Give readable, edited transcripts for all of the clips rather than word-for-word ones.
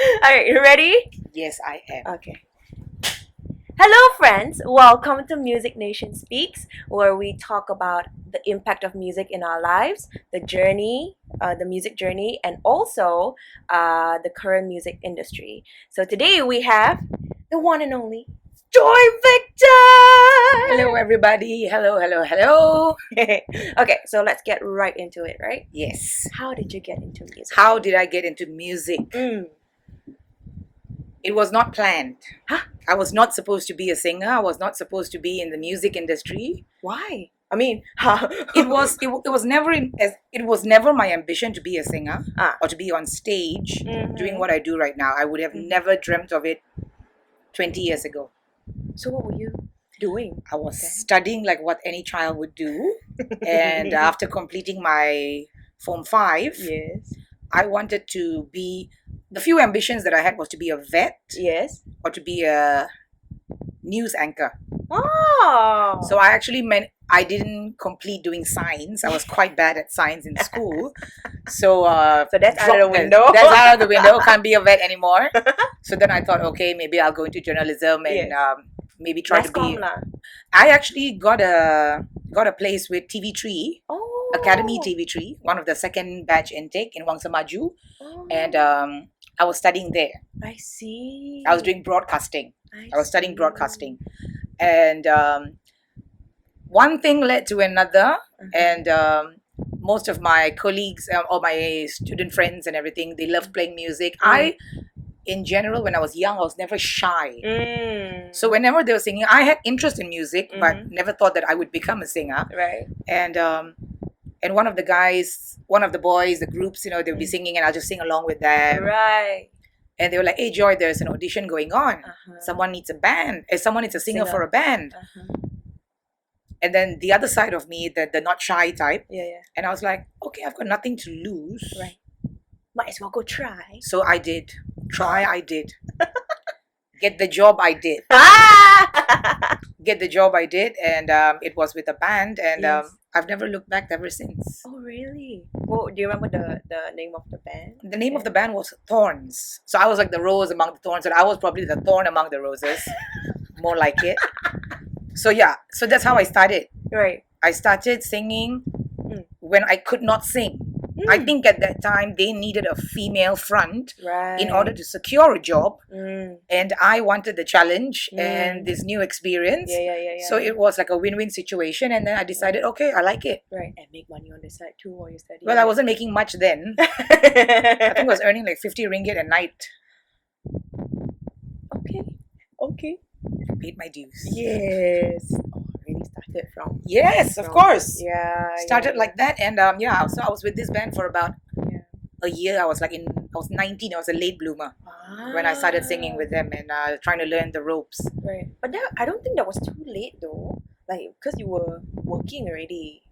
Alright, you ready? Yes, I am. Okay. Hello, friends. Welcome to Music Nation Speaks, where we talk about the impact of music in our lives, the journey, the music journey, and also the current music industry. So today we have the one and only Joy Victor. Hello, everybody. Hello. Okay, so let's get right into it, right? Yes. How did you get into music? How did I get into music? It was not planned. Huh? I was not supposed to be a singer. I was not supposed to be in the music industry. Why? I mean, It was never it was never my ambition to be a singer or to be on stage doing what I do right now. I would have never dreamt of it 20 years ago. So what were you doing? I was studying like what any child would do, and after completing my Form 5, Yes. I wanted to be. The few ambitions that I had was to be a vet Yes. or to be a news anchor. Oh. So I actually I didn't complete doing science. I was quite bad at science in school. So So that's out of the window. That's out of the window. Can't be a vet anymore. So then I thought, okay, maybe I'll go into journalism and maybe try to be. I actually got a place with TV3, Academy TV3, one of the second batch intake in Wangsa Maju, and I was studying there. I see. I was doing broadcasting. I was studying broadcasting, and one thing led to another, and most of my colleagues or my student friends and everything, they love playing music. In general, when I was young, I was never shy. So whenever they were singing, I had interest in music, but never thought that I would become a singer. Right. And one of the guys, one of the boys, the groups, they would be singing, and I'll just sing along with them. Right. And they were like, "Hey, Joy, there's an audition going on. Someone needs a band. Someone needs a singer for a band." And then the other side of me, the not shy type. Yeah. And I was like, okay, I've got nothing to lose. Right. Might as well go try. So I did. I did. Get the job, I did. Get the job, I did. And it was with a band. And I've never looked back ever since. Oh, really? Well, do you remember the name of the band? The name of the band was Thorns. So I was like the rose among the thorns. And I was probably the thorn among the roses. More like it. So yeah. So that's how I started. Right. I started singing when I could not sing. I think at that time they needed a female front in order to secure a job, and I wanted the challenge and this new experience. So it was like a win-win situation, and then I decided, okay, I like it. Right, and make money on the side too while you study. Well, I wasn't making much then. I think I was earning like 50 ringgit a night. Okay. I paid my dues. Yes. Really started from. Yes, of course. Yeah. Started like that, and so I was with this band for about a year. I was 19. I was a late bloomer when I started singing with them and trying to learn the ropes. Right, but I don't think that was too late though. Like, because you were working already,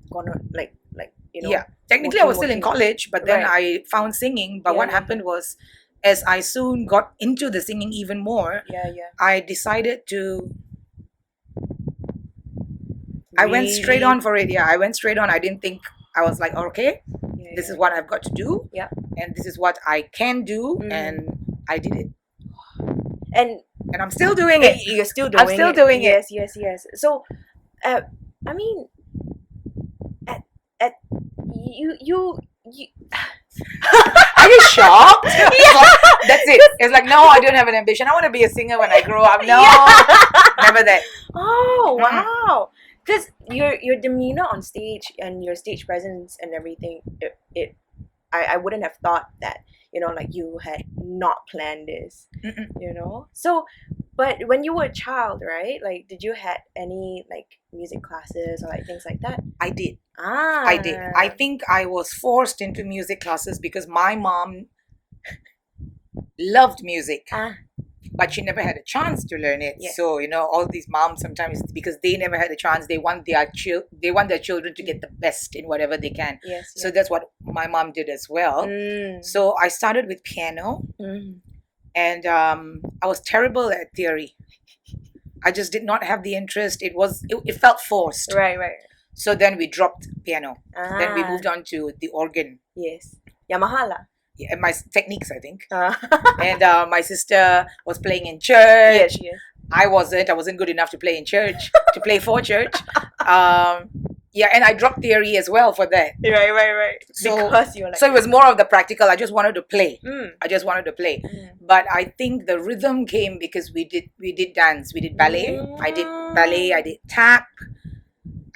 Yeah, technically I was still in college, but then I found singing. But what happened was, as I soon got into the singing even more, I decided to. I went straight on for it. Yeah, I went straight on. I didn't think. I was like, okay, this is what I've got to do. Yeah. And this is what I can do, and I did it. And I'm still doing it. You're still doing it. I'm still doing it. Yes. So, I mean, at you. Are you shocked? That's it. It's like, no, I don't have an ambition. I want to be a singer when I grow up. No, never that. Oh, wow. Because your demeanor on stage and your stage presence and everything, I wouldn't have thought that, you had not planned this, So, but when you were a child, right? Like, did you had any music classes or things like that? I did. I did. I think I was forced into music classes because my mom loved music. But she never had a chance to learn it. Yes. So all these moms sometimes, because they never had a chance, they want their children to get the best in whatever they can. Yes. So that's what my mom did as well. So I started with piano, and I was terrible at theory. I just did not have the interest. It felt forced. Right. So then we dropped piano. Then we moved on to the organ. Yes. Yamaha lah. and my techniques, I think. Uh, And my sister was playing in church. yeah, she is. I wasn't good enough to play in church, to play for church. Yeah, and I dropped theory as well for that. Right. So, Because you're like, so it was more of the practical. I just wanted to play. mm, I just wanted to play. mm. But I think the rhythm came because we did dance. We did ballet. I did ballet. I did tap.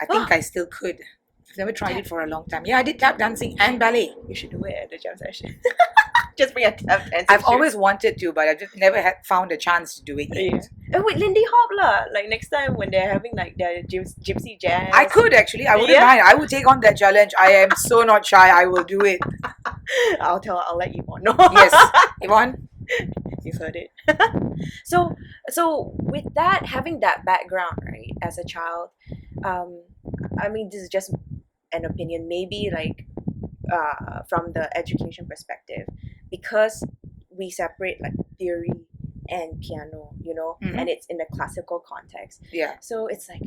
I think I still could. I've never tried it for a long time. Yeah, I did tap dancing and ballet. You should do it at the jam session. Just bring a tap dance. I've always wanted to, but I just never had found a chance to do it yet. Yeah. Oh wait, Lindy Hop lah. Like next time when they're having like their gypsy jazz. I could actually. I wouldn't Yeah. mind. I would take on that challenge. I am so not shy. I will do it. I'll let Yvonne know. Yes, Yvonne. You've heard it. so with that, having that background, right, as a child, I mean, this is just an opinion, maybe like from the education perspective, because we separate like theory and piano, Mhm. and it's in the classical context. Yeah. So it's like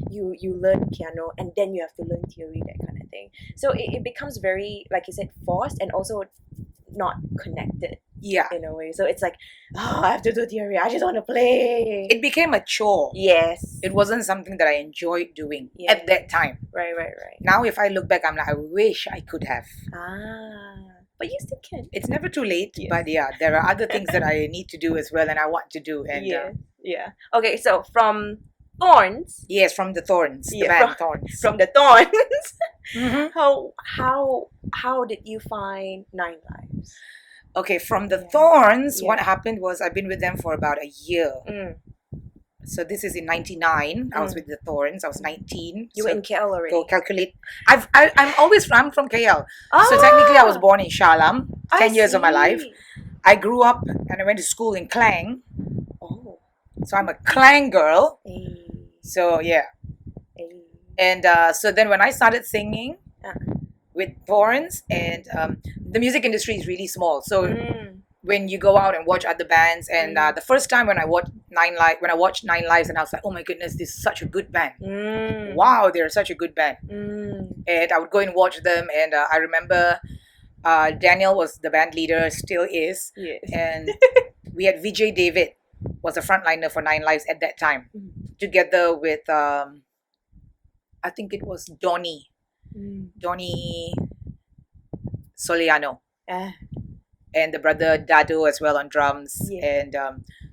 you learn piano and then you have to learn theory, that kind of thing. So it becomes very, like you said, forced and also not connected Yeah. in a way. So it's like, I have to do theory. I just want to play. It became a chore. Yes. It wasn't something that I enjoyed doing Yeah. at that time. Right. Now, if I look back, I'm like, I wish I could have. But you still can. It's never too late, Yes. but yeah, there are other things that I need to do as well, and I want to do. And Yeah. Okay, so from Thorns, yes, from the Thorns, the Yeah, band Thorns. from the Thorns, Mhm. how did you find Nine Lives? Okay, from the Yeah. Thorns, Yeah. what happened was I've been with them for about a year. Mm. So this is in '99. I was Mm. with the Thorns. I was 19. You so were in KL already. go calculate. I'm from KL. So technically, I was born in Shalam. 10 years of my life. I grew up and I went to school in Klang. Oh. So I'm a Klang girl. Hey. So yeah. Hey. And so then when I started singing with Thorns, and the music industry is really small. So Mm. when you go out and watch other bands, and the first time when I watched Nine Lives, and I was like, oh my goodness, this is such a good band. Mm. Wow, they're such a good band. Mm. And I would go and watch them, and I remember Daniel was the band leader, still is, Yes. and we had Vijay David was a frontliner for Nine Lives at that time, Mm. together with I think it was Donny Soliano, and the brother Dado as well on drums. Yeah. And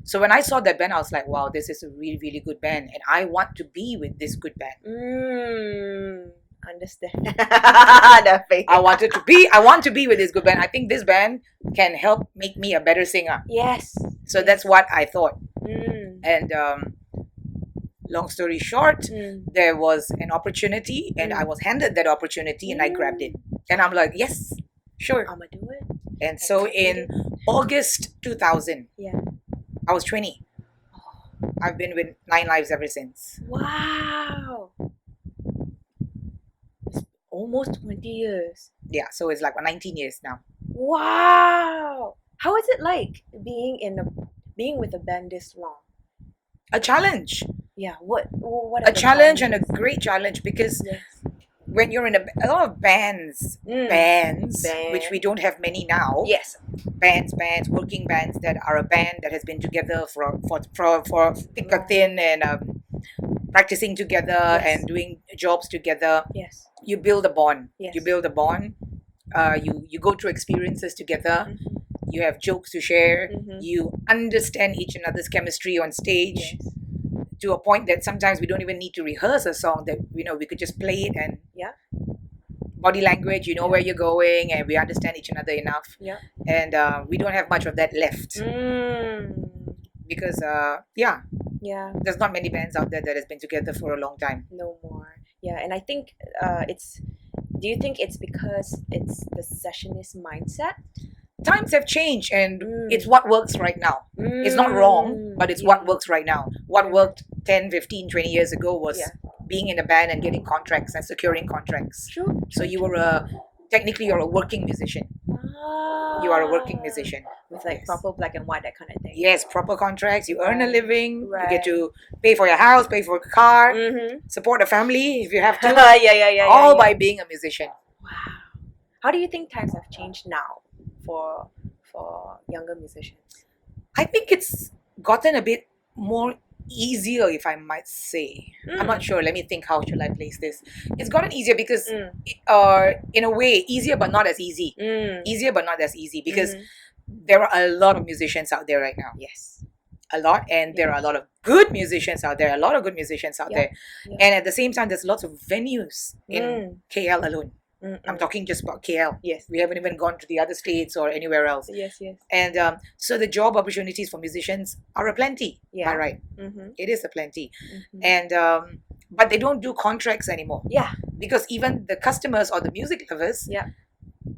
so when I saw that band, I was like, wow, this is a really, really good band, and I want to be with this good band. Understand. That face. I want to be with this good band. I think this band can help make me a better singer. Yes. So that's what I thought. Mm. And long story short, Mm. there was an opportunity, and Mm. I was handed that opportunity, and I grabbed it. And I'm like, yes, sure. I'ma do it. And so in August 2000, Yeah. I was 20. I've been with Nine Lives ever since. Wow. It's almost 20 years. Yeah, so it's like 19 years now. Wow. How is it like being with a band this long? A challenge. Yeah. What are A the challenge, and a challenges? great challenge, because Yes. when you're in a lot of bands, which we don't have many now, Yes. bands, working bands that are a band that has been together for thick or thin, and practicing together Yes. and doing jobs together. Yes. You build a bond. Yes. You build a bond. You go through experiences together. Mhm. You have jokes to share. Mhm. You understand each another's chemistry on stage, Yes. to a point that sometimes we don't even need to rehearse a song, that we could just play it, and Yeah. body language, where you're going, and we understand each other enough. Yeah. And we don't have much of that left, because Yeah. there's not many bands out there that has been together for a long time. No more. Yeah, and I think it's. Do you think it's because it's the sessionist mindset? Times have changed, and Mm. it's what works right now. It's not wrong, but it's what works right now. What worked 10, 15, 20 years ago was Yeah. being in a band and getting contracts and securing contracts. True. So you're a working musician. You are a working musician. With like Yes. proper black and white, that kind of thing. Yes, proper contracts. You earn a Right. living. You Right. get to pay for your house, pay for a car, Mm-hmm. support a family if you have to. Yeah. All by being a musician. Wow. How do you think times have changed now for younger musicians? I think it's gotten a bit more easier, if I might say. I'm not sure. Let me think. How should I place this? It's gotten easier because, in a way, easier but not as easy. Easier but not as easy because there are a lot of musicians out there right now. Yes. A lot, and there are a lot of good musicians out there. A lot of good musicians out there, and at the same time, there's lots of venues in KL alone. I'm talking just about KL. Yes. We haven't even gone to the other states or anywhere else. Yes, yes. And so the job opportunities for musicians are aplenty. Yeah. By right. It is aplenty. And but they don't do contracts anymore. Yeah. Because even the customers or the music lovers Yeah.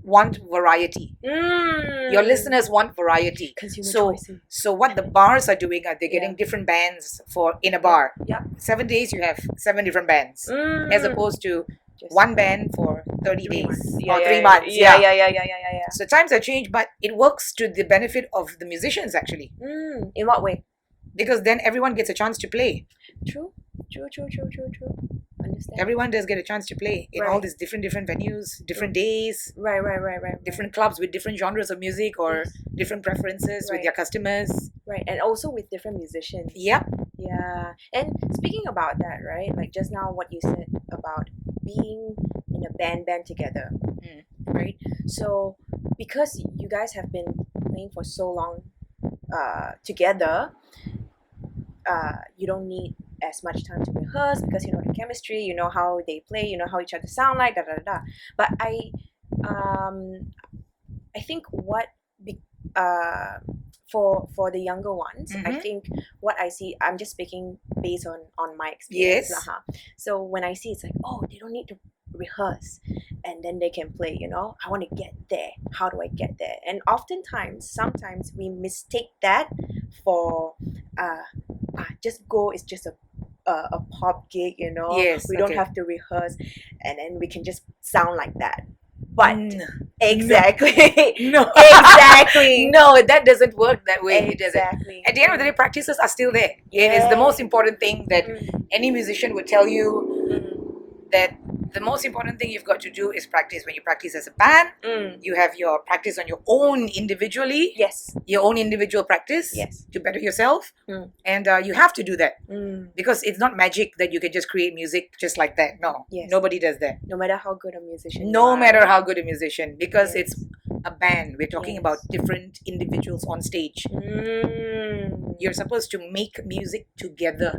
want variety. Your listeners want variety. Consumer So choices. so what the bars are doing are they're getting different bands for in a bar. Yeah. 7 days you have 7 different bands. As opposed to Just one band for 30 3 days months. or 3 months. Yeah. So times have changed, but it works to the benefit of the musicians actually. In what way? Because then everyone gets a chance to play. True. Understand. Everyone does get a chance to play in all these different venues, different days, Right. different clubs with different genres of music or different preferences with their customers. Right, and also with different musicians. Yep. Yeah, and speaking about that, right? Like just now, what you said about being in a band together, right? So because you guys have been playing for so long, together, you don't need as much time to rehearse because you know the chemistry, you know how they play, you know how each other sound like, But I think for the younger ones, I think what I see, I'm just speaking based on my experience. Yes. So when I see, it's like, oh, they don't need to rehearse and then they can play, you know, I want to get there. How do I get there? And sometimes we mistake that for just go, it's just a pop gig, you know. Yes, we don't okay. have to rehearse and then we can just sound like that. But No. exactly. No. Exactly. No, that doesn't work that way. It doesn't. Exactly. At the end of the day, practices are still there. It is the most important thing that any musician would tell you, that the most important thing you've got to do is practice. When you practice as a band, you have your practice on your own individually. Yes. Your own individual practice. Yes. To better yourself. And you have to do that. Because it's not magic that you can just create music just like that. No. Yes. Nobody does that. No matter how good a musician No you are. matter how good a musician. Because Yes. it's a band. We're talking about different individuals on stage. You're supposed to make music together.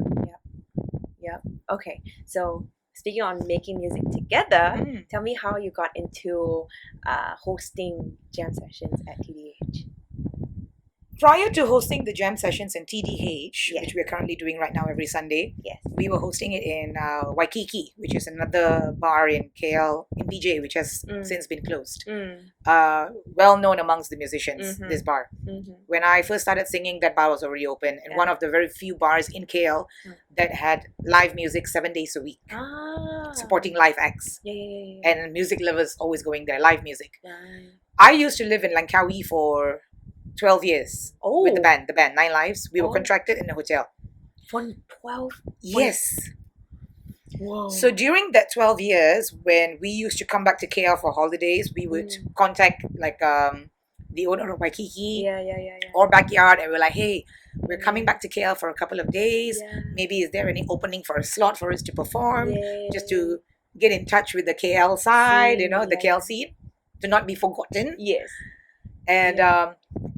Yep. Okay. So speaking on making music together, tell me how you got into hosting jam sessions at TDH. Prior to hosting the jam sessions in TDH, Yes. which we're currently doing right now every Sunday, Yes. we were hosting it in Waikiki, which is another bar in KL, in PJ, which has since been closed. Well known amongst the musicians, this bar. When I first started singing, that bar was already open, and one of the very few bars in KL that had live music 7 days a week, supporting live acts. Yeah. And music lovers always going there, live music. Right. I used to live in Langkawi for 12 years with the band, Nine Lives. We were contracted in a hotel. For 12? Yes. Whoa. So during that 12 years, when we used to come back to KL for holidays, we would contact like the owner of Waikiki Yeah. or Backyard, and we're like, hey, we're coming back to KL for a couple of days. Maybe is there any opening for a slot for us to perform? Just to get in touch with the KL side, you know, the KL scene, to not be forgotten. Yes. And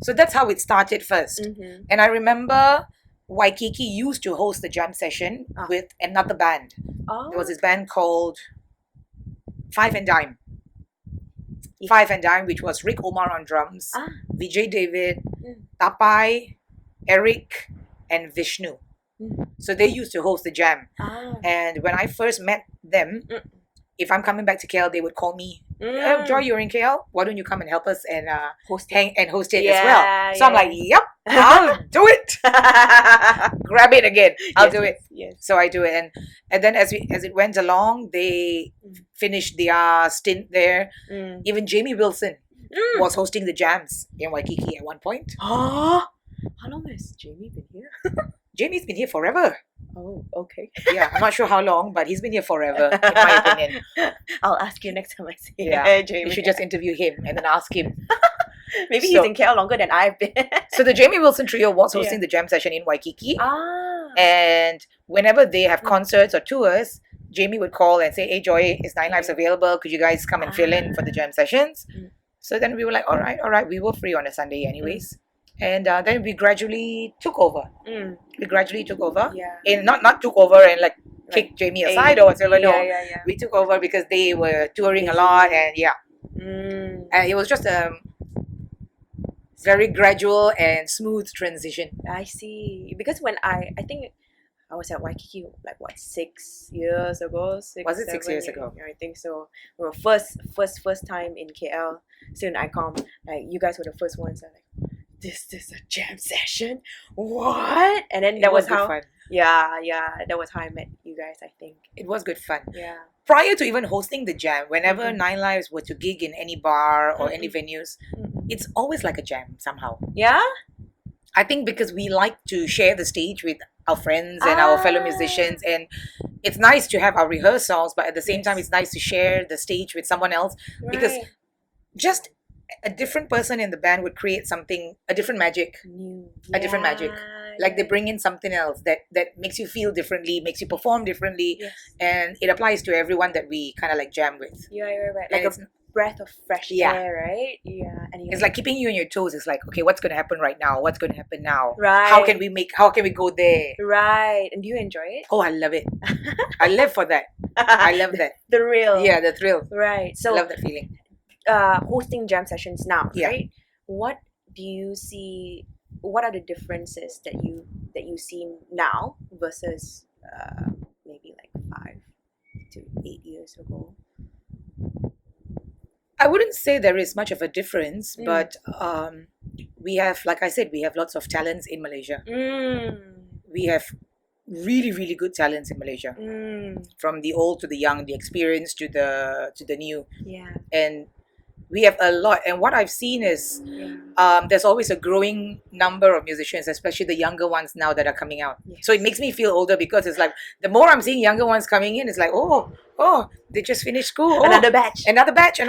so that's how it started first. And I remember Waikiki used to host the jam session with another band. There was this band called Five and Dime. Yes. Five and Dime, which was Rick Omar on drums, Vijay David, Tapai, Eric, and Vishnu. So they used to host the jam. And when I first met them, if I'm coming back to KL, they would call me, Joy, you're in KL? Why don't you come and help us and host it as well? So I'm like, yep, I'll do it. Grab it again. I'll do it. Yes. So I do it. And then as it went along, they finished their stint there. Even Jamie Wilson was hosting the jams in Waikiki at one point. How long has Jamie been here? Jamie's been here forever. Oh, okay. Yeah, I'm not sure how long, but he's been here forever, in my opinion. I'll ask you next time I see Yeah, Jamie. you should just interview him and then ask him. Maybe So- he's in KL longer than I've been. So the Jamie Wilson Trio was Yeah. hosting the jam session in Waikiki. Ah. And whenever they have Mm. concerts or tours, Jamie would call and say, "Hey Joy, is Nine Lives Yeah. available? Could you guys come and fill in for the jam sessions?" Mm. So then we were like, all right, we were free on a Sunday anyways. And then we gradually took over. Mm. We gradually took over. Yeah. And not took over and like kicked Jamie aside or whatever. No, Yeah. we took over because they were touring a lot, and yeah, Mm. and it was just a very gradual and smooth transition. I see. Because when I think I was at Waikiki like what 6 years ago. Was it 6 years ago? Yeah, I think so. We were first time in KL. Soon I come. Like you guys were the first ones. I'm like, this is a jam session. What? And then that It was good how. fun. Yeah. That was how I met you guys. I think. It was good fun. Yeah. Prior to even hosting the jam, whenever Mhm. Nine Lives were to gig in any bar or any Mhm. venues, Mm-mm. it's always like a jam somehow. Yeah. I think because we like to share the stage with our friends and our fellow Ah. musicians, and it's nice to have our rehearsals, but at the same time, Yes. it's nice to share the stage with someone else. Because Right. just a different person in the band would create something, a different magic. New. A different magic. Like they bring in something else that makes you feel differently, makes you perform differently, Yes. and it applies to everyone that we kind of like jam with. Yeah, right. And Like a breath of fresh Yeah. air, right? Yeah. And It's like keeping you on your toes. It's like, okay, what's going to happen right now? What's going to happen now? right. How can we go there? Right. And do you enjoy it? Oh, I love it. I live for that. I love that. the real. Yeah, the thrill. Right. I So love that feeling. hosting jam sessions now, Yeah. right? What do you see? What are the differences that you see now versus maybe like 5 to 8 years ago? I wouldn't say there is much of a difference, Mm. but we have, like I said, we have lots of talents in Malaysia. We have really, really good talents in Malaysia, from the old to the young, the experienced to the new, Yeah. and we have a lot. And what I've seen is Yeah. there's always a growing number of musicians, especially the younger ones now that are coming out. Yes. So it makes me feel older because it's like the more I'm seeing younger ones coming in, it's like, oh, they just finished school. Oh, Another batch. another batch.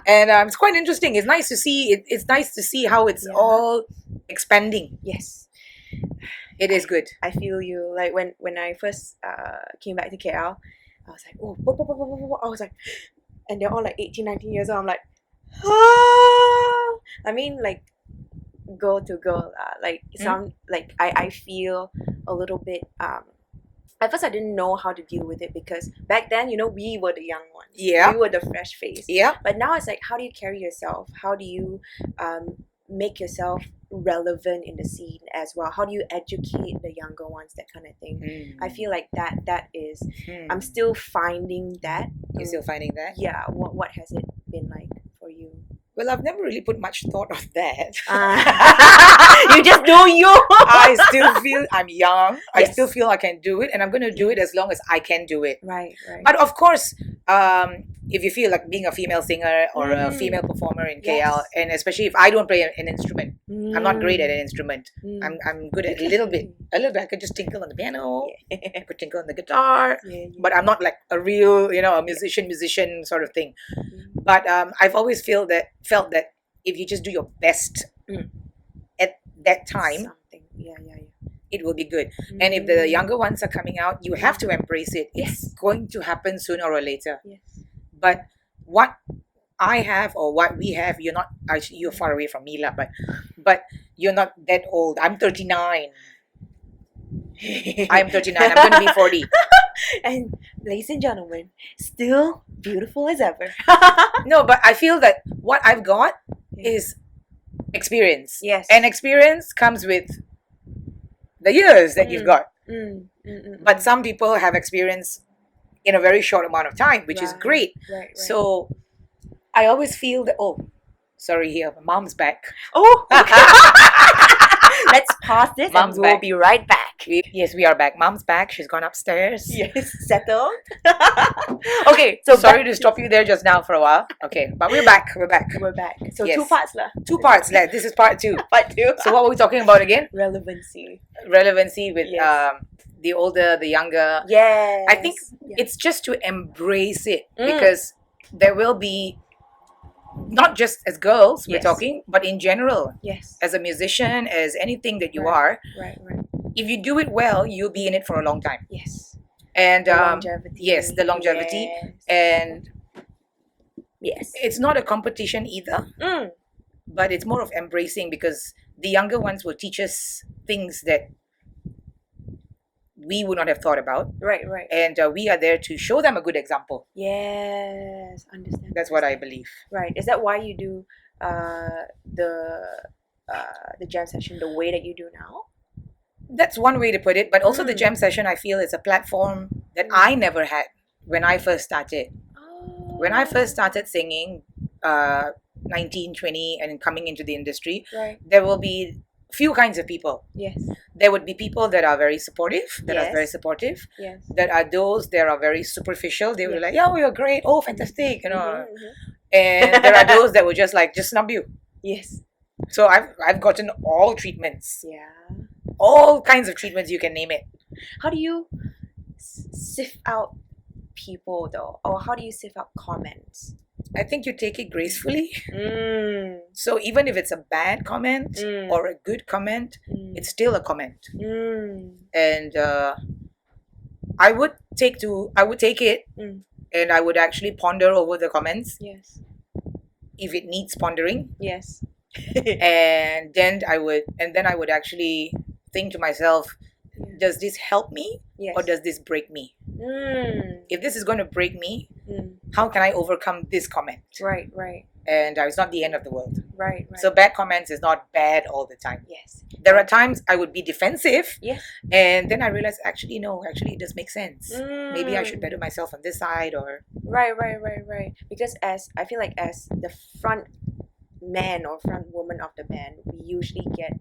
And it's quite interesting. It's nice to see. It's nice to see how it's Yeah. all expanding. Yes. It is good. I feel you. Like when I first came back to KL, I was like, oh, I was like, and they're all like 18, 19 years old. I'm like, ah. I mean, like, girl to girl, like some like I feel a little bit. At first, I didn't know how to deal with it because back then, we were the young ones. Yeah. We were the fresh face. Yeah. But now it's like, how do you carry yourself? How do you make yourself relevant in the scene as well? How do you educate the younger ones? That kind of thing. I feel like that is. I'm still finding that. You're still finding that? Yeah. What has it been like for you? Well, I've never really put much thought of that. You just do you. I still feel I'm young. I Yes. still feel I can do it, and I'm going to do it as long as I can do it. Right. But of course, if you feel like being a female singer or a Mm. female performer in Yes. KL, and especially if I don't play an instrument, I'm not great at an instrument. Mm. I'm good at a little bit. I could just tinkle on the piano. Yeah. I could tinkle on the guitar. Yeah. But I'm not like a real, a musician sort of thing. Mm. But I've always felt that if you just do your best Mm. at that time, Something. Yeah. it will be good. And if the Mm. younger ones are coming out, you have to embrace it. It's going to happen sooner or later. Yes. But what I have or what we have, you're far away from me, but you're not that old. I'm 39. I'm 39. I'm going to be 40. And ladies and gentlemen, still beautiful as ever. No, but I feel that what I've got is experience. Yes. And experience comes with the years that you've got. But some people have experience in a very short amount of time, which is Right. great. Right. So I always feel that, sorry, here, mom's back. Oh, let's pause this Mom's and we'll back. be right back. Yes, we are back. Mom's back. She's gone upstairs. Yes, settled. Okay, so Sorry back to stop you there just now for a while. Okay, but we're back. We're back. We're back. So Yes. 2 parts lah. 2 parts left. This is part 2. Part 2. So what were we talking about again? Relevancy. Relevancy with Yes. the older, the younger. Yes. I think Yeah. it's just to embrace it Mm. because there will be not just as girls we're Yes. talking, but in general, Yes. as a musician, as anything that you Right. are, Right. Right. if you do it well, you'll be in it for a long time. Yes. And The longevity. yes, the longevity. Yes. And Yes. it's not a competition either, Mm. but it's more of embracing, because the younger ones will teach us things that we would not have thought about, Right. Right. and we are there to show them a good example. Yes. Understand. That's what I understand. believe. Right. Is that why you do the jam session the way that you do now? That's one way to put it, but also the Mm. jam session, I feel, is a platform that Mm. I never had when I first started. Oh. When I first started singing, 19, 20, and coming into the industry, Right. there will be few kinds of people. Yes. There would be people that are very supportive, that are very Yes. supportive. Yes. That are those that are very superficial. They will be Yes. like, "Yeah, you're great. Oh, fantastic," you know. Mhm, mhm. And there are those that will just snub you. Yes. So I've gotten all treatments, Yeah. all kinds of treatments, you can name it. How do you sift out people though, or how do you sift out comments? I think you take it gracefully. Mm. So even if it's a bad comment Mm. or a good comment, Mm. it's still a comment. Mm. And I would take it, Mm. and I would actually ponder over the comments Yes. if it needs pondering. Yes. And then I would actually think to myself, Yeah. does this help me Yes. or does this break me? Mm. If this is going to break me, Mm. how can I overcome this comment? Right. Right. And it's not the end of the world. Right. Right. So bad comments is not bad all the time. yes. There are times I would be defensive, Yes. and then I realize actually it does make sense. Mm. Maybe I should better myself on this side, or Right. Right. Right. Right. Because I feel like as the front man or front woman of the band, we usually get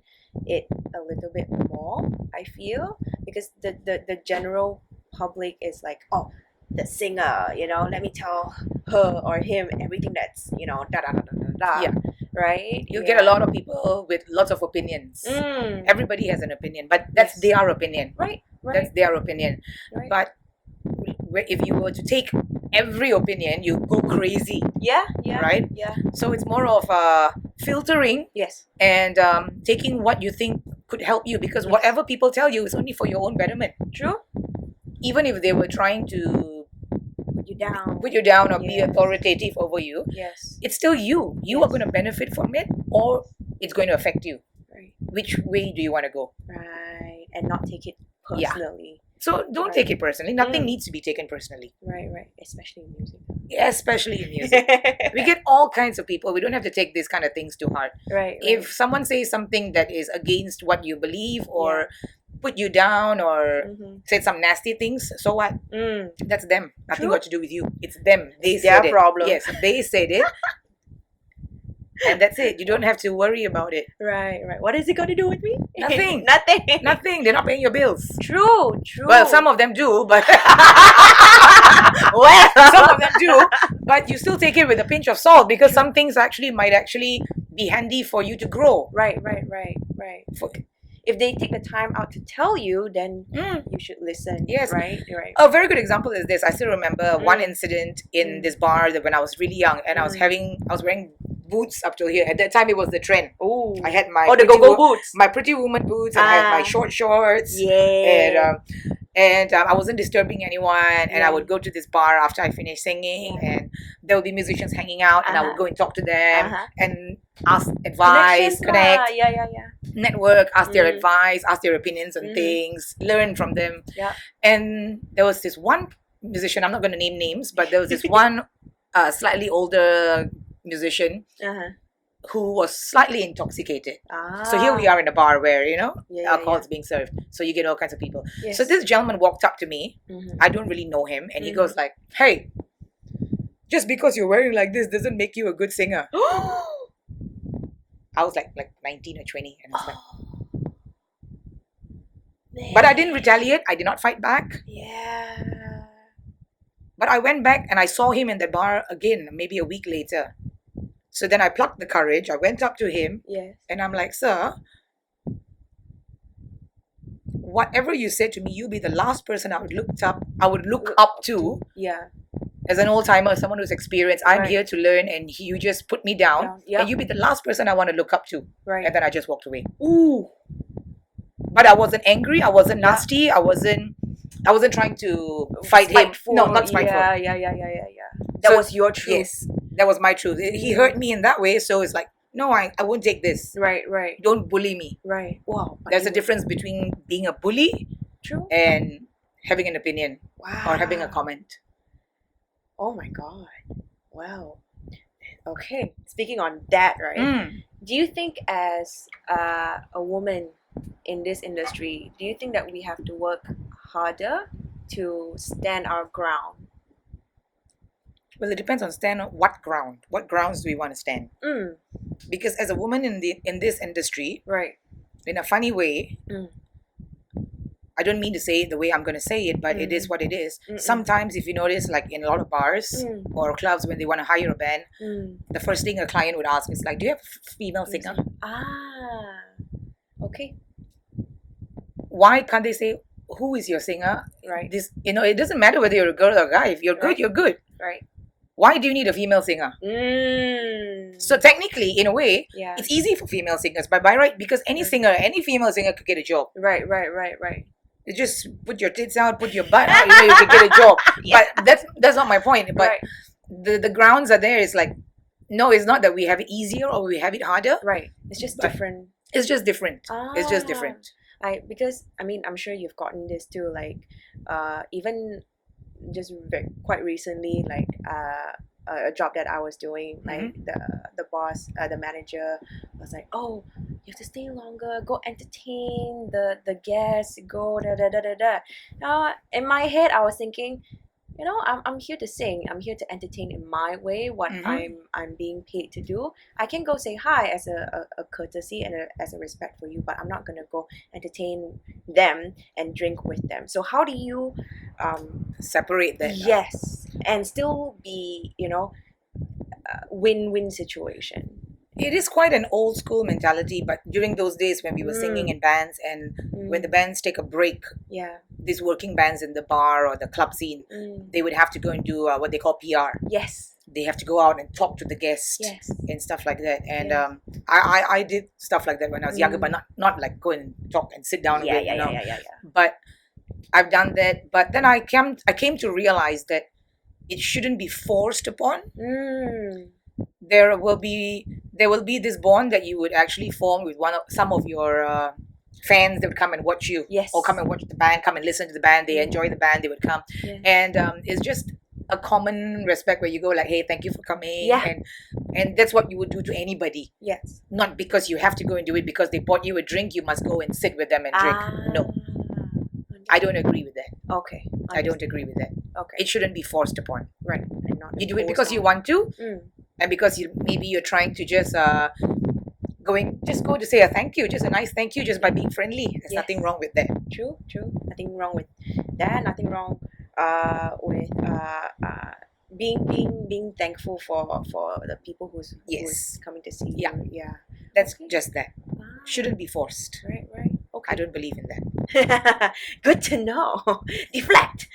it a little bit more. I feel because the general public is like, oh, the singer, let me tell her or him everything that's da da da da da da. Yeah. Right. you get a lot of people with lots of opinions. Mm. Everybody has an opinion, but that's Yes. their opinion. Right. That's their opinion. Right. But if you were to take every opinion, you go crazy, yeah. Yeah. right? Yeah. So it's more of filtering Yes. and taking what you think could help you, because Yes. whatever people tell you is only for your own betterment. True. Even if they were trying to Put you down or be Yes. authoritative over you, Yes. it's still you. You are Yes. going to benefit from it, or it's going to affect you. Right. Which way do you want to go? Right. And not take it Yeah. personally. So don't Right. take it personally. Nothing Mm. needs to be taken personally, Right. Right. Especially in music. especially in music. We get all kinds of people. We don't have to take these kind of things to heart. right. If someone says something that is against what you believe, or put you down, or Mm-hmm. said some nasty things, so what? Mm. That's them. Nothing True. got to do with you. It's them. They It's their said it. problem. Yes, they said it. And that's it. You don't have to worry about it. Right. Right. What is it got to do with me? Nothing. Nothing. Nothing. They're not paying your bills. True. True. Well, some of them do, but well. some of them do. But you still take it with a pinch of salt, because some things might actually be handy for you to grow. Right. Right. Right. Right. For, If they take the time out to tell you, then Mm. you should listen. Yes. Right. Right. A very good example is this. I still remember one Mm. incident in Mm. this bar that when I was really young, and I was wearing boots up till here. At that time, it was the trend. Oh. I had my the pretty go-go boots. my pretty woman boots, and I had my Ah. short shorts. Yeah. And I wasn't disturbing anyone, and I Yeah. would go to this bar after I finished singing, and there would be musicians hanging out, and I would Uh-huh. go and talk to them Uh-huh. and ask advice, Connections connect, lah. Yeah. network, ask their Mm. advice, ask their opinions on Mhm. things, learn from them. Yeah. And there was this one musician, I'm not going to name names, but there was this one slightly older musician Uh-huh. who was slightly intoxicated. Ah. So here we are in a bar where, Yeah, alcohol yeah. is being served. So you get all kinds of people. Yes. So this gentleman walked up to me. Mhm. I don't really know him. And he Mhm. goes like, "Hey, just because you're wearing like this doesn't make you a good singer." I was like 19 or 20. And I was like, but I didn't retaliate. I did not fight back. Yeah. But I went back and I saw him in the bar again, maybe a week later. So then I plucked the courage. I went up to him Yes. and I'm like, "Sir, whatever you said to me, you be the last person I would look up to Yeah. as an old timer, someone who's experienced. I'm Right. here to learn, and you just put me down, Yeah. and you be the last person I want to look up to. Right. And then I just walked away. Ooh. But I wasn't angry. I wasn't Yeah. nasty. I wasn't trying to fight him. No, not spiteful. Yeah. That So, was your truth. Yes, that was my truth. He hurt me in that way, so it's like, no, I won't take this. Right. Don't bully me. Right. Wow. but There's a you- difference between being a bully True. and having an opinion Wow. or having a comment. Oh my god. Wow. Okay. Speaking on that, right? Mm. Do you think as a woman in this industry, do you think that we have to work harder to stand our ground? Well, it depends on stand on what ground. What grounds do we want to stand? Mm, Because as a woman in this industry, right. in a funny way, Mm. I don't mean to say it the way I'm going to say it, but it is what it is. Mm-mm. Sometimes, if you notice, like in a lot of bars Mm. or clubs, when they want to hire a band, Mm. the first thing a client would ask is like, "Do you have a female singer?" Ah. Okay. Why can't they say, "Who is your singer?" Right. This, it doesn't matter whether you're a girl or a guy. If you're good, Right. you're good. Right. Why do you need a female singer? Mm. So technically, in a way, yeah. it's easy for female singers, but by right, because any female singer could get a job. Right. You just put your tits out, put your butt out, you could get a job. Yeah. But that's not my point. But Right. the grounds are there. It's like, no, it's not that we have it easier or we have it harder. Right. It's just But- different. It's just different. It's just different. Because I'm sure you've gotten this too, like even just quite recently, like a job that I was doing, like the boss, the manager was like, oh, you have to stay longer, go entertain the guests, go da da da da da. Now in my head I was thinking, I'm here to sing, I'm here to entertain in my way, what I'm being paid to do. I can go say hi as a courtesy and as a respect for you, but I'm not gonna go entertain them and drink with them. So how do you Separate that. yes, and still be win-win situation? It is quite an old school mentality, but during those days when we were singing in bands and when the bands take a break, Yeah. these working bands in the bar or the club scene, they would have to go and do what they call PR. Yes. They have to go out and talk to the guests Yes. and stuff like that. And Yes. I did stuff like that when I was younger, but not like go and talk and sit down with, Yeah. But I've done that. But then I came to realize that it shouldn't be forced upon. There will be this bond that you would actually form with some of your fans that would come and watch you. Yes. Or come and watch the band, come and listen to the band. They enjoy the band. They would come, Yeah. and it's just a common respect where you go like, hey, thank you for coming. Yeah. And that's what you would do to anybody. Yes. Not because you have to go and do it because they bought you a drink, you must go and sit with them and drink. No, I don't agree with that. Okay. I don't agree with that. Okay. It shouldn't be forced upon. Right. And not You do it imposed because you on. want to, Mm. and because maybe you're trying to just go to say a thank you, just a nice thank you, just by being friendly. There's Yes. nothing wrong with that. True. Nothing wrong with that. Nothing wrong with being thankful for the people who's Yes. coming to see Yeah. you. Yeah. That's Okay. just that. Ah, Shouldn't be forced. right. I Okay. don't believe in that. Good to know. Deflect.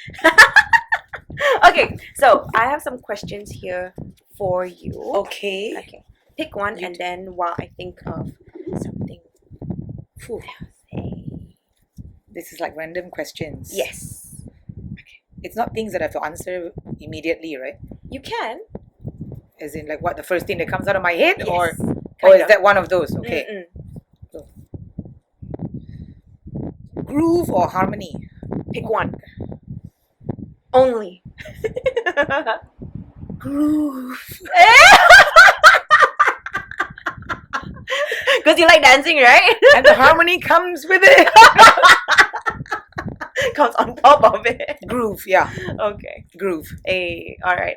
Okay, so I have some questions here for you. Okay. Okay. Pick one, and then while I think of something. Phew. Say. This is like random questions. Yes. It's not things that I have to answer immediately, right? You can. As in, like, what, the first thing that comes out of my head, Yes. or Kind is of. that one of those? Okay. Mm-mm. Groove or harmony? Pick one. Only. Groove. Because you like dancing, right? And the harmony comes with it. Comes on top of it. Groove, yeah. Okay. Groove. Hey, all right.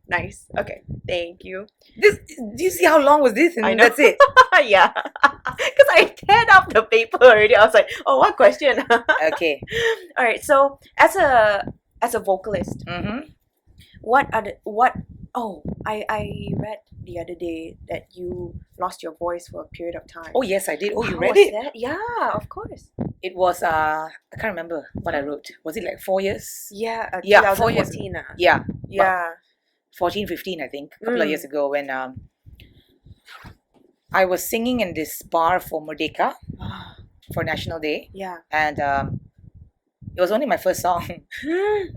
Nice. Okay. Thank you. Do you see how long was this? And I know. that's it. Yeah. Because I teared up the paper already. I was like, oh, what question? Okay. All right. So as a vocalist, Mm-hmm. I read the other day that you lost your voice for a period of time. Oh, yes, I did. Oh, you How read was it? that? Yeah, of course. It was, I can't remember what I wrote. Was it like 4 years? Yeah, Yeah, 4 years. 2014. Yeah. Yeah. 14, 15, I think, a couple of years ago, when I was singing in this bar for Merdeka for National Day, Yeah. and it was only my first song. Hmm.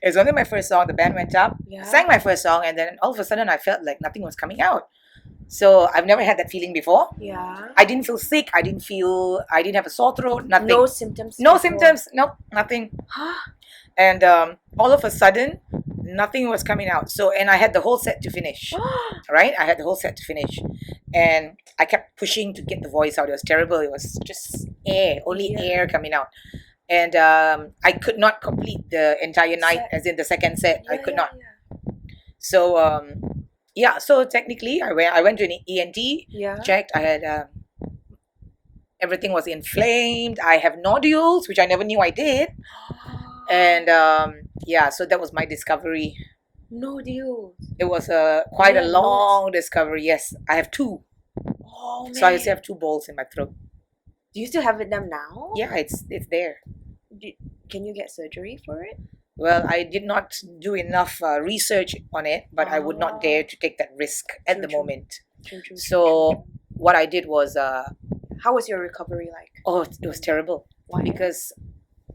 It was only my first song. The band went up, Yeah. sang my first song, and then all of a sudden I felt like nothing was coming out. So I've never had that feeling before. Yeah. I didn't feel sick. I didn't have a sore throat. Nothing. No symptoms. No before. symptoms. Nope. Nothing. And all of a sudden, nothing was coming out. So, and I had the whole set to finish. Right? I had the whole set to finish, and I kept pushing to get the voice out. It was terrible. It was just air, only air coming out. And I could not complete the entire night, as in the second set. I could not. So so technically I went to an ENT, checked. I had everything was inflamed. I have nodules, which I never knew I did. And so that was my discovery. Nodules. It was quite a long discovery. Yes, I have two. Oh man. So I used to have two balls in my throat. Do you still have them now? Yeah, it's there. Can you get surgery for it? Well, I did not do enough research on it, but I would not dare to take that risk at the moment. So what I did was, how was your recovery like? Oh, it was terrible. Why? Because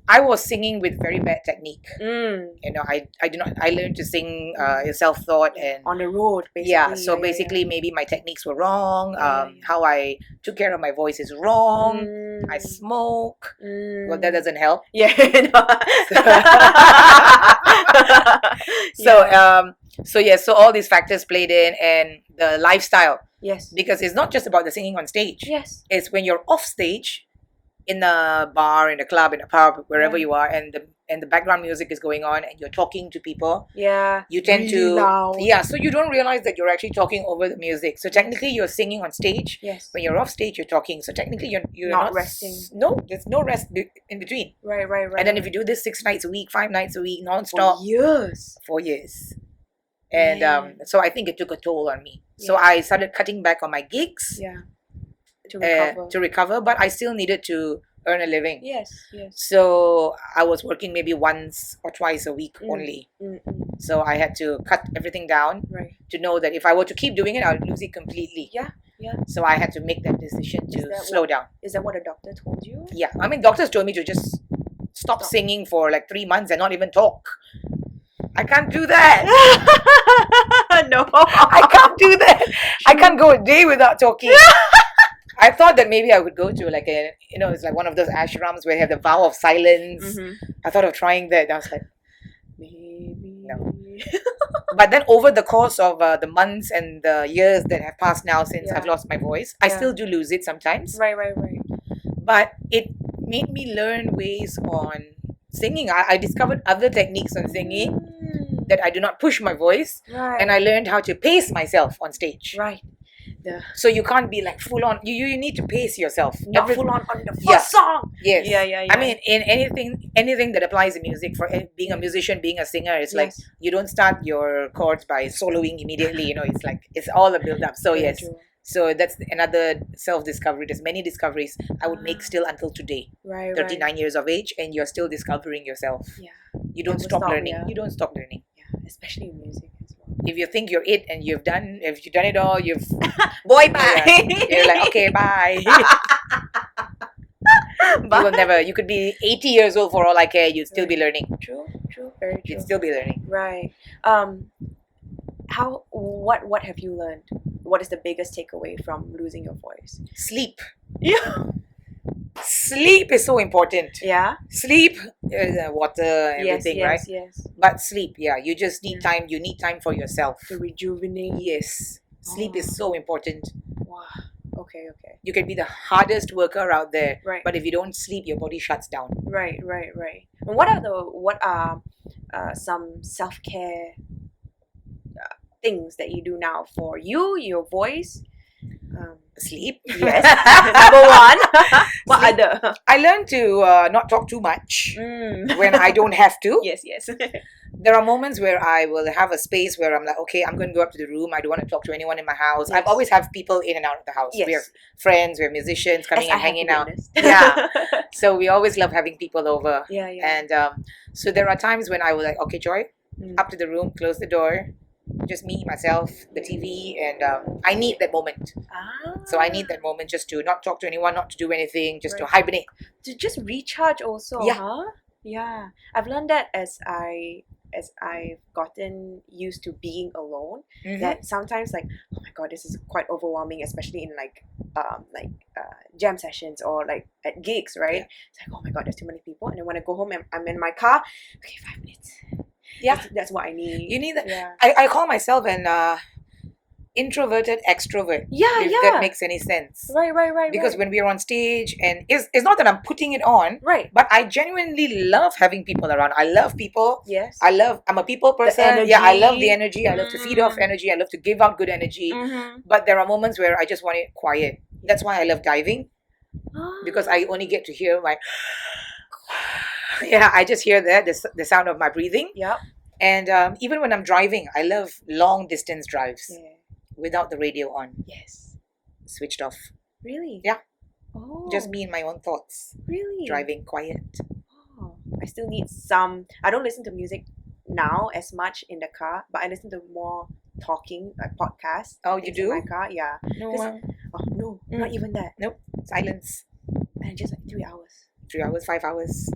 I was singing with very bad technique. Mm. You know, I learned to sing self-taught and on the road, basically. Yeah, so basically maybe my techniques were wrong. How I took care of my voice is wrong. I smoke. Well, that doesn't help. Yeah. So all these factors played in, and the lifestyle. Yes. Because it's not just about the singing on stage. Yes. It's when you're off stage, in a bar, in a club, in a pub, wherever you are, and the background music is going on, and you're talking to people. Yeah. You tend really to loud. Yeah, so you don't realize that you're actually talking over the music. So technically you're singing on stage. Yes. When you're off stage, you're talking. So technically you're not resting. No, there's no rest in between. Right. And then if you do this 6 nights a week, 5 nights a week, non-stop. For years. 4 years. And so I think it took a toll on me. So I started cutting back on my gigs. Yeah. To recover. But I still needed to earn a living. Yes. So I was working maybe once or twice a week only. So I had to cut everything down to know that if I were to keep doing it, I would lose it completely. Yeah. So I had to make that decision to slow down. Is that what a doctor told you? Yeah. I mean, doctors told me to just stop singing for like 3 months and not even talk. I can't do that. No. I can't do that. I can't go a day without talking. I thought that maybe I would go to like it's like one of those ashrams where they have the vow of silence. I thought of trying that. I was like, maybe. No. But then over the course of the months and the years that have passed now since I've lost my voice, I still do lose it sometimes. Right. But it made me learn ways on singing. I discovered other techniques on singing that I do not push my voice. Right. And I learned how to pace myself on stage. Right. So you can't be like full on. You need to pace yourself. Not full on the first song. Yes. Yeah. I mean, in anything that applies in music, for being a musician, being a singer, it's like you don't start your chords by soloing immediately. It's like it's all a build up. So Very yes. true. So that's another self-discovery. There's many discoveries I would make still until today. Right. 39 years of age, and you're still discovering yourself. Yeah. You don't stop learning. Yeah. You don't stop learning. Yeah, especially in music as well. If you think you're it and you've done it all, you've boy bye. You're like, okay, bye. You could be 80 years old for all I care. You'd still be learning. True, very true. You'd still be learning. Right. What have you learned? What is the biggest takeaway from losing your voice? Sleep. Yeah. Sleep is so important. Yeah. Sleep, water, everything, right? Yes. But sleep, you just need time. You need time for yourself. To rejuvenate. Yes. Sleep is so important. Wow. Okay. You can be the hardest worker out there, right? But if you don't sleep, your body shuts down. Right. And what are some self-care things that you do now for your voice? Sleep. Yes. Number one. What other? I learned to not talk too much when I don't have to. Yes. There are moments where I will have a space where I'm like, okay, I'm going to go up to the room. I don't want to talk to anyone in my house. Yes. I always have people in and out of the house. Yes. We have friends, we have musicians coming and hanging out. Yeah. So we always love having people over. Yeah. And so there are times when I will like, okay, Joy, up to the room, close the door, just me, myself, the TV, and I need that moment. So I need that moment just to not talk to anyone, not to do anything, just to Right. hibernate. To just recharge also, Yeah. huh? Yeah. I've learned that as I've gotten used to being alone, that sometimes like, oh my god, this is quite overwhelming, especially in like jam sessions or like at gigs, right? Yeah. It's like, oh my god, there's too many people, and then when I go home and I'm in my car, okay, 5 minutes. Yeah. That's what I need. You need that. Yeah. I call myself an introverted extrovert. Yeah, if yeah. that makes any sense. Right. Because right. when we are on stage, and it's not that I'm putting it on, Right. but I genuinely love having people around. I love people. Yes. I'm a people person. energy. Yeah, I love the energy. I love to feed off energy. I love to give out good energy. But there are moments where I just want it quiet. That's why I love diving, because I only get to hear my yeah, I just hear that the sound of my breathing. Yep. And even when I'm driving, I love long distance drives without the radio on. Yes. Switched off. Really? Yeah. Oh. Just me and my own thoughts. Really? Driving quiet. Oh, I still need some. I don't listen to music now as much in the car, but I listen to more talking, like podcasts. Oh, you do? In my car, yeah. No. No, not even that. Nope. Silence. And just like 3 hours. 3 hours, 5 hours.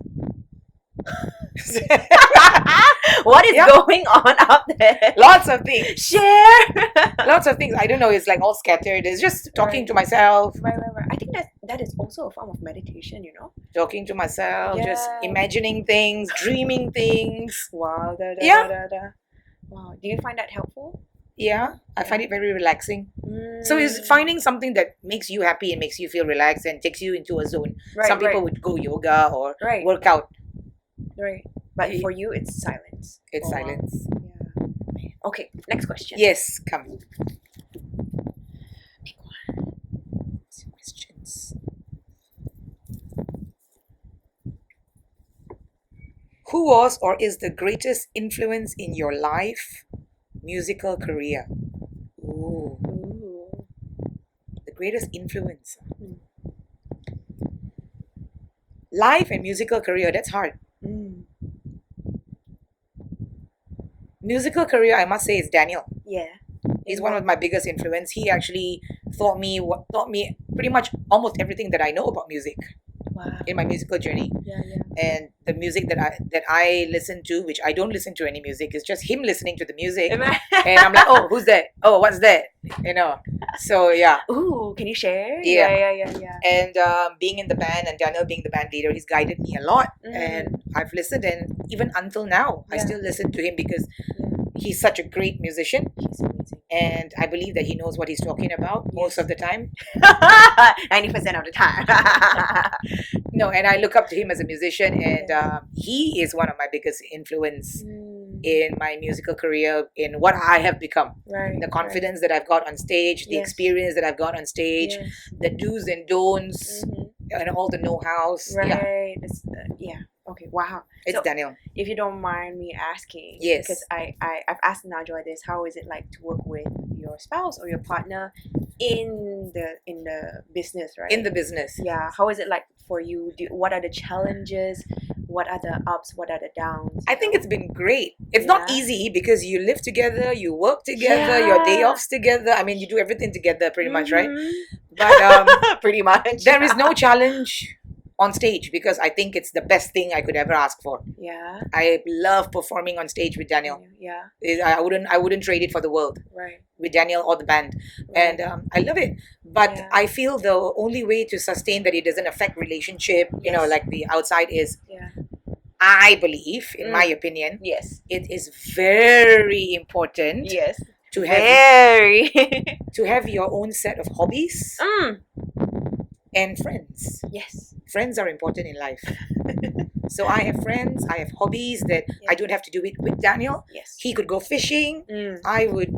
What is going on out there? Lots of things. Share. Lots of things. I don't know. It's like all scattered. It's just talking to myself. Right. I think that is also a form of meditation, you know? Talking to myself, just imagining things, dreaming things. Wow. Yeah. Wow. Do you find that helpful? Yeah, I find it very relaxing. So it's finding something that makes you happy and makes you feel relaxed and takes you into a zone. Some people would go yoga or work out. Right. But for you, it's silence. It's silence. Yeah. Okay, next question. Yes, come. Pick one. Some questions. Who was or is the greatest influence in your life, musical career? Ooh. The greatest influence. Life and musical career, that's hard. Musical career, I must say, is Daniel. Yeah. He's one of my biggest influence. He actually taught me pretty much almost everything that I know about music. Wow. In my musical journey. Yeah. And the music that I listen to, which I don't listen to any music, is just him listening to the music. And I'm like, oh, who's that? Oh, what's that? You know. So yeah. Ooh, can you share? Yeah. And being in the band and Daniel being the band leader, he's guided me a lot. And I've listened, and even until now, I still listen to him because he's such a great musician. He's amazing. And I believe that he knows what he's talking about most of the time. 90% of the time. No, and I look up to him as a musician, and he is one of my biggest influence in my musical career, in what I have become. Right. The confidence that I've got on stage, the experience that I've got on stage, the do's and don'ts, and all the know-hows. Right. Yeah. Okay. Wow. It's Daniel. If you don't mind me asking, yes, because I've asked Najwa this: how is it like to work with your spouse or your partner in the business, right? In the business. Yeah. How is it like for you? What are the challenges? What are the ups? What are the downs? I think it's been great. It's not easy because you live together, you work together, your day offs together. I mean, you do everything together pretty much, right? But pretty much. There is no challenge on stage because I think it's the best thing I could ever ask for. Yeah. I love performing on stage with Daniel. Yeah. I wouldn't trade it for the world. Right. With Daniel or the band. Right. And I love it. But I feel the only way to sustain that it doesn't affect relationship, you know, like the outside is, I believe, in my opinion, it is very important to have to have your own set of hobbies and friends. Yes. Friends are important in life. So I have friends, I have hobbies that I don't have to do it with Daniel. Yes. He could go fishing. I would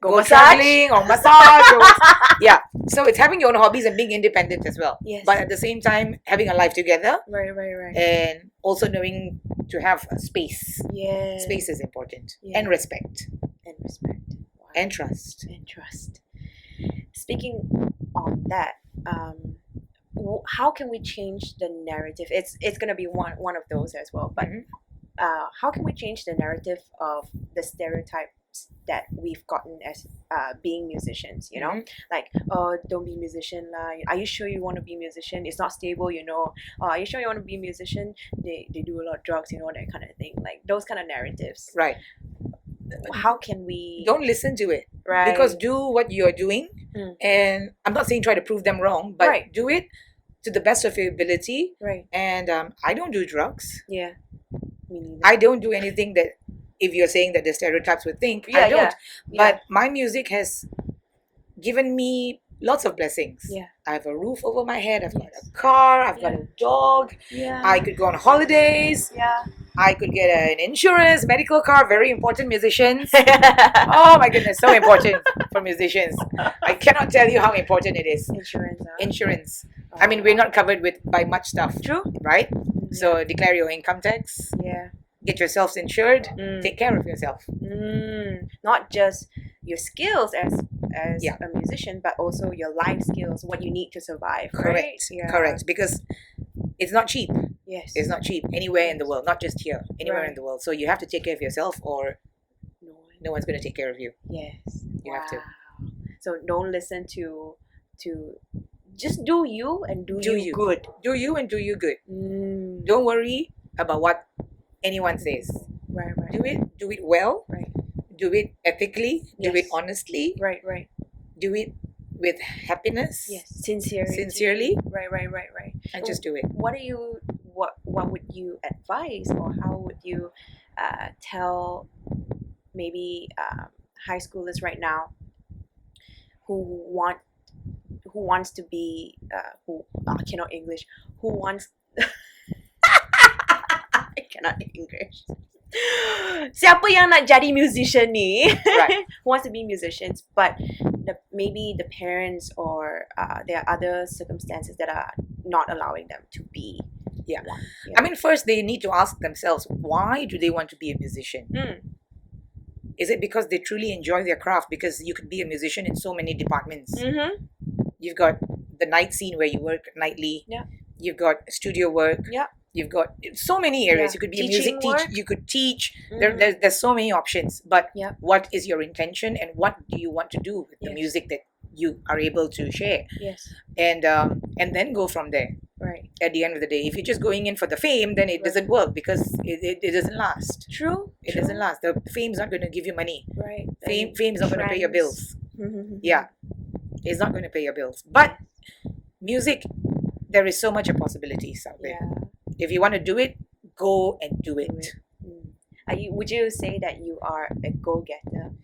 go traveling or massage. Yeah. So it's having your own hobbies and being independent as well. Yes. But at the same time, having a life together. Right. And also knowing to have a space. Yeah. Space is important. And respect. Wow. And trust. Speaking on that, how can we change the narrative? It's gonna be one of those as well. But how can we change the narrative of the stereotypes that we've gotten as being musicians, you know? Mhm. Like, oh, don't be musician lah. Are you sure you want to be musician? It's not stable, you know. Oh, are you sure you want to be musician? They do a lot of drugs, you know, that kind of thing. Like those kind of narratives. Right. How can we Don't listen to it. right Because do what you're doing, Mm. and I'm not saying try to prove them wrong, but Right. do it to the best of your ability. right And I don't do drugs. yeah me neither. I don't do anything that, if you're saying that the stereotypes would think, I don't. yeah But my music has given me lots of blessings. yeah I have a roof over my head, I've got Yes. a car, I've got Yeah. a dog, yeah I could go on holidays, yeah I could get an insurance, medical car, very important musicians. Oh my goodness, so important for musicians. I cannot tell you how important it is. insurance Insurance. I mean, we're not covered with by much stuff, true right? So declare your income tax, yeah get yourself insured, Mm. take care of yourself. Not just your skills as Yeah. a musician, but also your life skills, what you need to survive. Correct. Right? Yeah. Correct. Because it's not cheap. Yes. It's not cheap anywhere in the world, not just here, anywhere in Right. the world. So you have to take care of yourself, or No one. no one's going to take care of you. Yes. You have to. So don't listen to just do you and do, Do you you. good. Do you and do you good. Mm. Don't worry about what anyone says. Right. Do it well, Right. do it ethically, do it Yes. honestly, Right. do it with happiness. Yes. Sincerely. Right. And just do it. What would you advise, or how would you tell maybe high schoolers right now who wants to be who cannot English, who wants I cannot English. Siapa yang nak jadi musician ni? Right. Who wants to be musicians, but maybe the parents or there are other circumstances that are not allowing them to be. Yeah. one. I mean, first they need to ask themselves, why do they want to be a musician? Mm. Is it because they truly enjoy their craft? Because you could be a musician in so many departments. Mm-hmm. You've got the night scene where you work nightly. Yeah. You've got studio work. Yeah. You've got so many areas. Yeah. You could be a Teaching music teacher. work. You could teach. Mhm. There's so many options. But Yeah. what is your intention, and what do you want to do with the Yes. music that you are able to share? Yes. And then go from there. Right. At the end of the day, if you're just going in for the fame, then it Right. doesn't work, because it doesn't last. True. It doesn't last. The fame's not going to give you money. Right. Fame is not going to pay your bills. Mm-hmm. Yeah, it's not going to pay your bills. But music, there is so much of possibilities out there. Yeah. If you want to do it, go and do it. Do it. Would you say that you are a go-getter?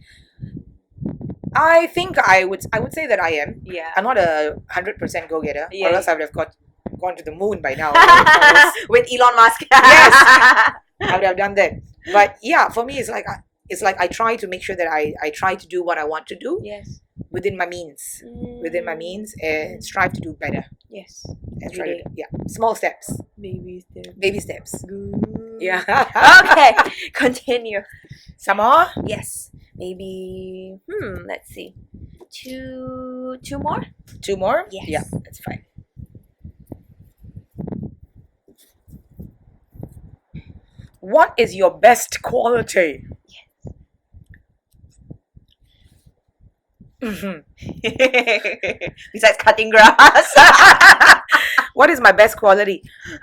I think I would say that I am. Yeah. I'm not a 100% go-getter, Yeah. or else I would have gone to the moon by now. With Elon Musk. Yes. I would have done that. But yeah, for me, it's like I try to make sure that I try to do what I want to do Yes. within my means. Within my means, and strive to do better. Yes. And Every try to, day. yeah, small steps, Baby steps. baby steps. Good. Yeah. Okay. Continue. Some more? Yes. Maybe. Let's see. Two more. Two more? Yes. Yeah, that's fine. What is your best quality? Mhm. Besides cutting grass. What is my best quality?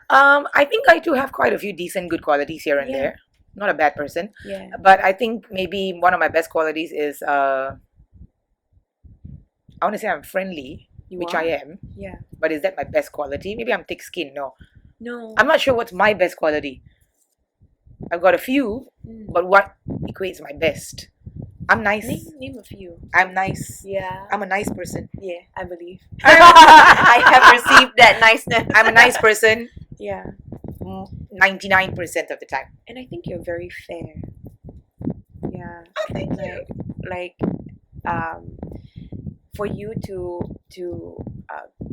I think I do have quite a few decent good qualities here and Yeah. there. Not a bad person, Yeah. but I think maybe one of my best qualities is I want to say I'm friendly, You which are? I am. Yeah. But is that my best quality? Maybe I'm thick-skinned. No, No. I'm not sure what's my best quality. I've got a few, but what equates my best? I'm nice. Name a few. I'm nice. Yeah. I'm a nice person. Yeah, I believe. I have received that niceness. I'm a nice person Yeah. 99% of the time. And I think you're very fair. Yeah. Oh, thank you. Like for you to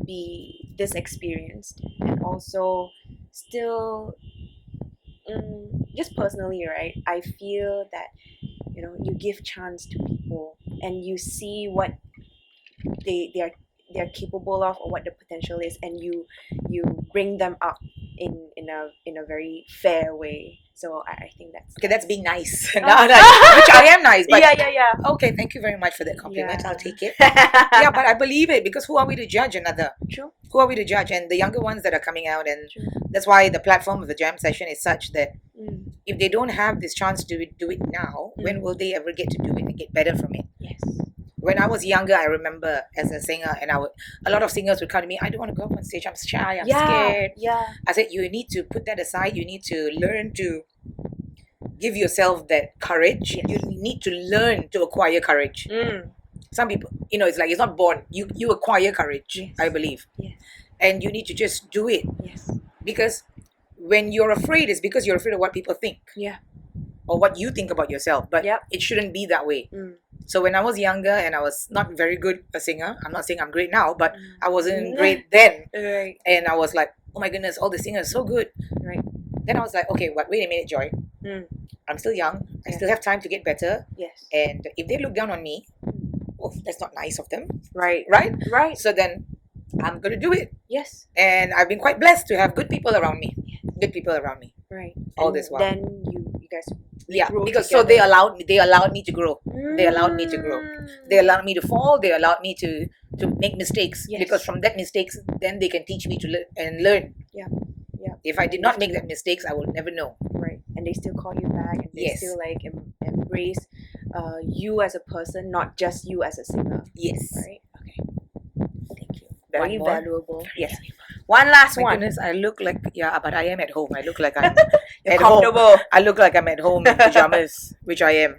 be this experienced and also still just personally, right? I feel that you give chance to people and you see what they're capable of or what the potential is, and you bring them up in a very fair way. So I think that's Okay, that's being nice. No, Oh. which I am nice, but yeah. okay, thank you very much for that compliment. Yeah. I'll take it. Yeah, but I believe it, because who are we to judge another? True. Who are we to judge? And the younger ones that are coming out, and True. that's why the platform of the jam session is such that Mm. if they don't have this chance to do it now, when will they ever get to do it and get better from it? Yes. When I was younger, I remember as a singer, and a lot of singers would come to me, I don't want to go up on stage, I'm shy, I'm scared. Yeah. I said, you need to put that aside. You need to learn to give yourself that courage. Yes. You need to learn to acquire courage. Mm. Some people, it's like it's not born. You acquire courage, Yes. I believe. Yes. And you need to just do it. Yes. Because when you're afraid, it's because you're afraid of what people think. Yeah. Or what you think about yourself. But Yep. it shouldn't be that way. Mm. So when I was younger and I was not very good a singer, I'm not saying I'm great now, but I wasn't Mm. great then. Right. And I was like, oh my goodness, all the singers are so good. Right. Then I was like, okay, wait a minute, Joy. Mm. I'm still young. I Yeah. still have time to get better. Yes. And if they look down on me, oh, that's not nice of them, Right. right? Right. So then I'm going to do it. Yes. And I've been quite blessed to have good people around me. Good people around me. Right. All And this while. then you guys Yeah, grew because together. so they allowed me to grow. They allowed me to grow. They allowed me to fall. They allowed me to make mistakes. Yes. Because from that mistakes, then they can teach me to learn. Yeah. Yeah. If I did not make that mistakes, I will never know. Right. And they still call you back, and they Yes. still like embrace you as a person, not just you as a singer. Yes. Right. Okay. Thank you. Very more? valuable. Yes. One last My one. goodness, I look like, but I am at home. I look like I'm You're at home. comfortable. I look like I'm at home in pajamas, which I am.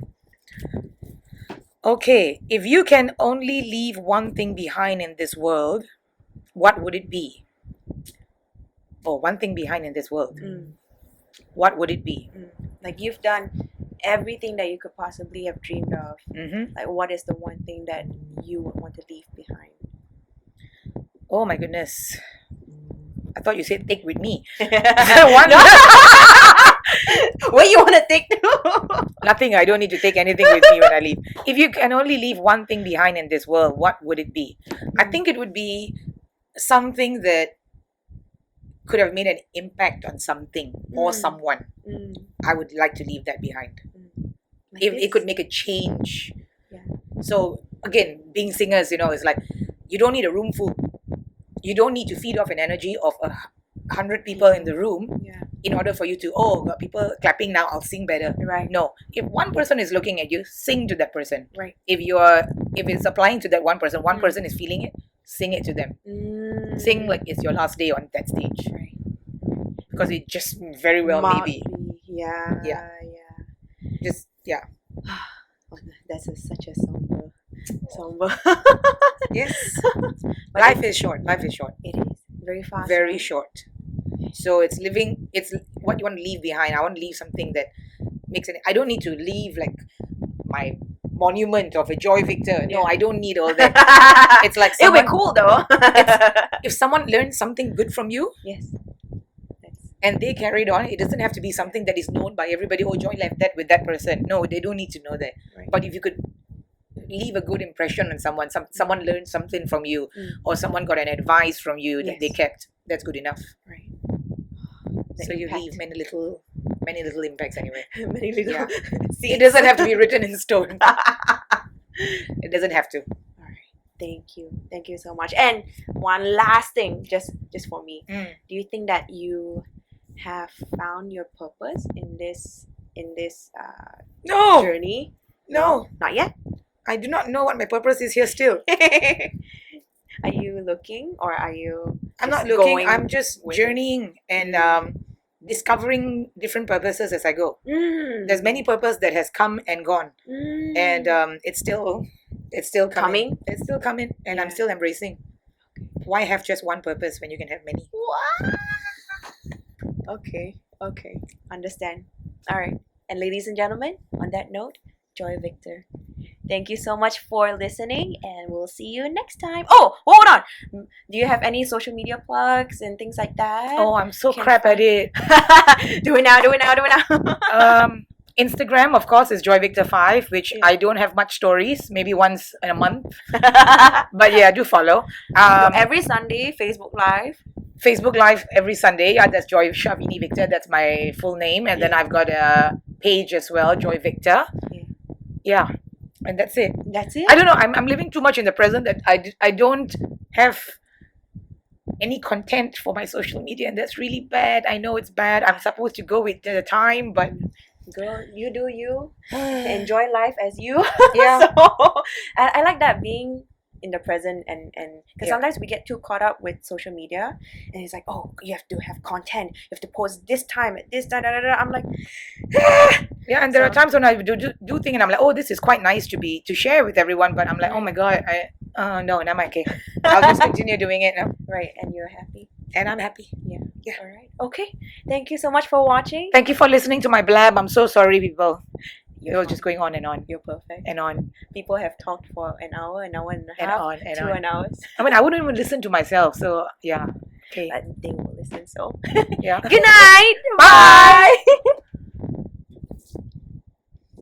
Okay, if you can only leave one thing behind in this world, what would it be? Oh, one thing behind in this world. Mm. What would it be? Like you've done everything that you could possibly have dreamed of. Mm-hmm. Like, what is the one thing that you would want to leave behind? Oh my goodness. I thought you said take with me. One. Where you want to take to? Nothing. I don't need to take anything with me when I leave. If you can only leave one thing behind in this world, what would it be? I think it would be something that could have made an impact on something or someone. Mm. I would like to leave that behind. Like If this? it could make a change. Yeah. So again, being singers, it's like you don't need a room full. You don't need to feed off an energy of 100 people in the room Yeah. in order for you to, got people clapping now, I'll sing better. Right. No. If one person is looking at you, sing to that person. Right. If it's applying to that one person is feeling it, sing it to them. Mm. Sing like it's your last day on that stage. Right. Because it just very well Might maybe. Yeah. Yeah. Yeah. Just Oh, that's such a somber. yes. But Life is short. Life is short. it is very fast. Very right? short. So it's what you want to leave behind. I want to leave something that makes it. I don't need to leave like my monument of a Joy Victor. No, Yeah. I don't need all that. It's like It'll be someone, cool though. if someone learns something good from you Yes. That's, and they carried on, it doesn't have to be something that is known by everybody. Oh, Joy left that with that person. No, they don't need to know that. right. But if you could leave a good impression on someone, someone learned something from you, or someone got an advice from you that they Yes. kept, that's good enough. Right. So you leave many little impacts anyway. many little. Yeah. See, It doesn't have to be written in stone. It doesn't have to. All right. Thank you so much. And one last thing, just for me, do you think that you have found your purpose in this No, journey? no, Not yet. I do not know what my purpose is here still. Are you looking, or are you? I'm just not looking. going I'm just with it? journeying and discovering different purposes as I go. There's many purpose that has come and gone, and it's still coming. It's still coming, and I'm Yeah. still embracing. Why have just one purpose when you can have many? Okay. Understand. All right. And ladies and gentlemen, on that note, Joy Victor. Thank you so much for listening, and we'll see you next time. Oh, hold on. Do you have any social media plugs and things like that? Oh, I'm so Can crap at it. do it now. Instagram, of course, is Joy Victor 5, which Yeah. I don't have much stories, maybe once in a month. But yeah, do follow. Every Sunday, Facebook Live. Facebook Live every Sunday. Yeah, that's Joy Shavini Victor. That's my full name. And then I've got a page as well, Joy Victor. Yeah. And that's it. That's it. I don't know. I'm living too much in the present that I don't have any content for my social media, and that's really bad. I know it's bad. I'm supposed to go with the time, but girl, you do you. Enjoy life as you. Yeah. So I like that, being in the present, and because Yeah. sometimes we get too caught up with social media, and it's like, oh, you have to have content, you have to post this time at this time. I'm like, Yeah, and there are So- times when I do think, and I'm like, oh, this is quite nice to share with everyone, but I'm like, oh my god, no, not my cake. I'll just continue doing it now, right, and you're happy. and I'm happy. Yeah. Yeah. All right. Okay. Thank you so much for watching. Thank you for listening to my blab. I'm so sorry, people. It You're was just going on and on You're perfect. and on People have talked for an hour and a and half, on and 2 on. hours. I mean, I wouldn't even listen to myself. So yeah, okay, But they will listen. So yeah. good night. Bye. Bye.